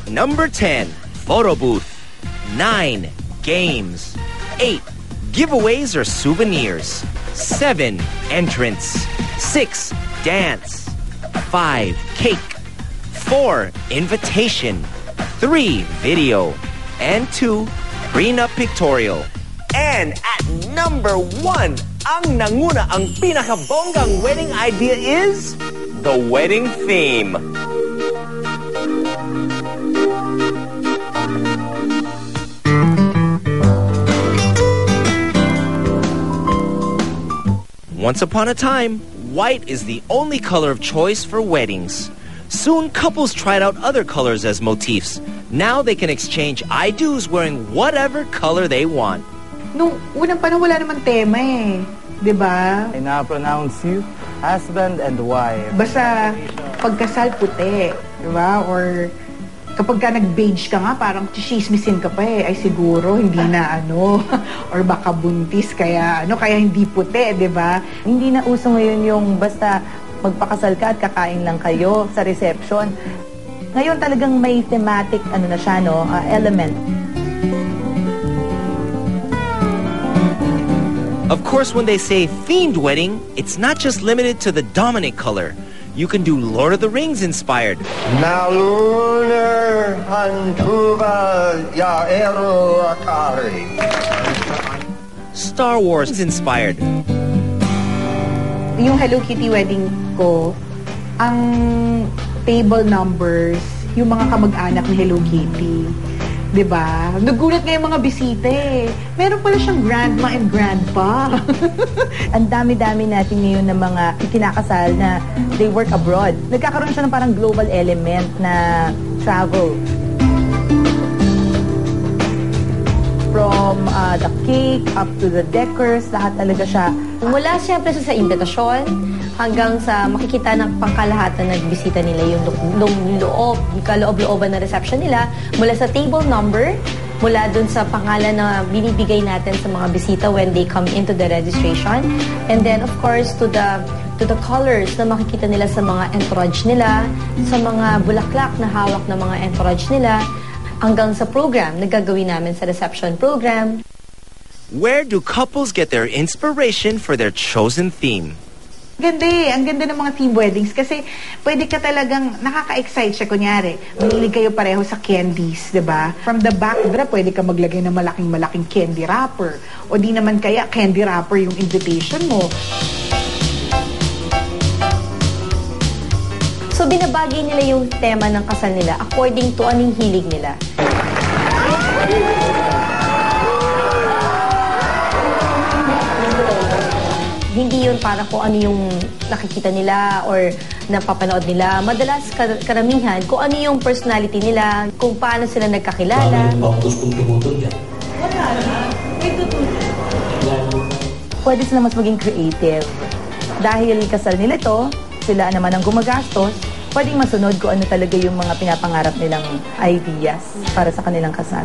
Number 10, photo booth. 9, games. 8, giveaways or souvenirs. 7, entrance. 6, dance. 5, cake. 4, invitation. 3, video. And 2, prenup pictorial. And at number 1, ang nanguna, ang pinakabonggang wedding idea is the wedding theme. Once upon a time, white is the only color of choice for weddings. Soon, couples tried out other colors as motifs. Now they can exchange I-dos wearing whatever color they want. Nung unang panahon, wala naman tema eh. Diba? I now pronounce you husband and wife. Basta pagkasal puti. Diba? Or kapag ka nag-beige ka nga, parang chismisin ka pa eh. Ay siguro, hindi na ano. Or baka buntis, kaya hindi puti, diba? Hindi na uso ngayon yung basta magpakasal ka at kakain lang kayo sa reception. Ngayon talagang may thematic na siya, element. Of course, when they say themed wedding, it's not just limited to the dominant color. You can do Lord of the Rings inspired. Nalunar Hantuva Yaero Akari. Star Wars inspired. Yung Hello Kitty wedding ko, ang table numbers, yung mga kamag-anak ni Hello Kitty. Diba? Nagulat nga yung mga bisita eh. Meron pala siyang grandma and grandpa. Ang dami-dami natin ngayon ng mga ikinakasal na they work abroad. Nagkakaroon siya ng parang global element na travel. From the cake up to the decors, lahat talaga siya. Mula siyempre sa imbitasyon hanggang sa makikita ng pangkalahatan na bisita nila yung kaloob-looban na reception nila, mula sa table number, mula dun sa pangalan na binibigay natin sa mga bisita when they come into the registration, and then of course to the colors na makikita nila sa mga entourage nila, sa mga bulaklak na hawak ng mga entourage nila, hanggang sa program na gagawin namin sa reception program. Where do couples get their inspiration for their chosen theme? Ganda eh. Ang ganda ng mga team weddings kasi pwede ka talagang nakaka-excite siya. Kunyari, mahilig kayo pareho sa candies, diba? From the backdrop, pwede ka maglagay ng malaking candy wrapper. O di naman kaya candy wrapper yung invitation mo. So binabagay nila yung tema ng kasal nila according to anong hilig nila. Hindi yun para kung ano yung nakikita nila or napapanood nila. Madalas karamihan kung ano yung personality nila, kung paano sila nagkakilala. Pwede sila mas maging creative. Dahil kasal nila ito, sila naman ang gumagastos, pwedeng masunod kung ano talaga yung mga pinapangarap nilang ideas para sa kanilang kasal.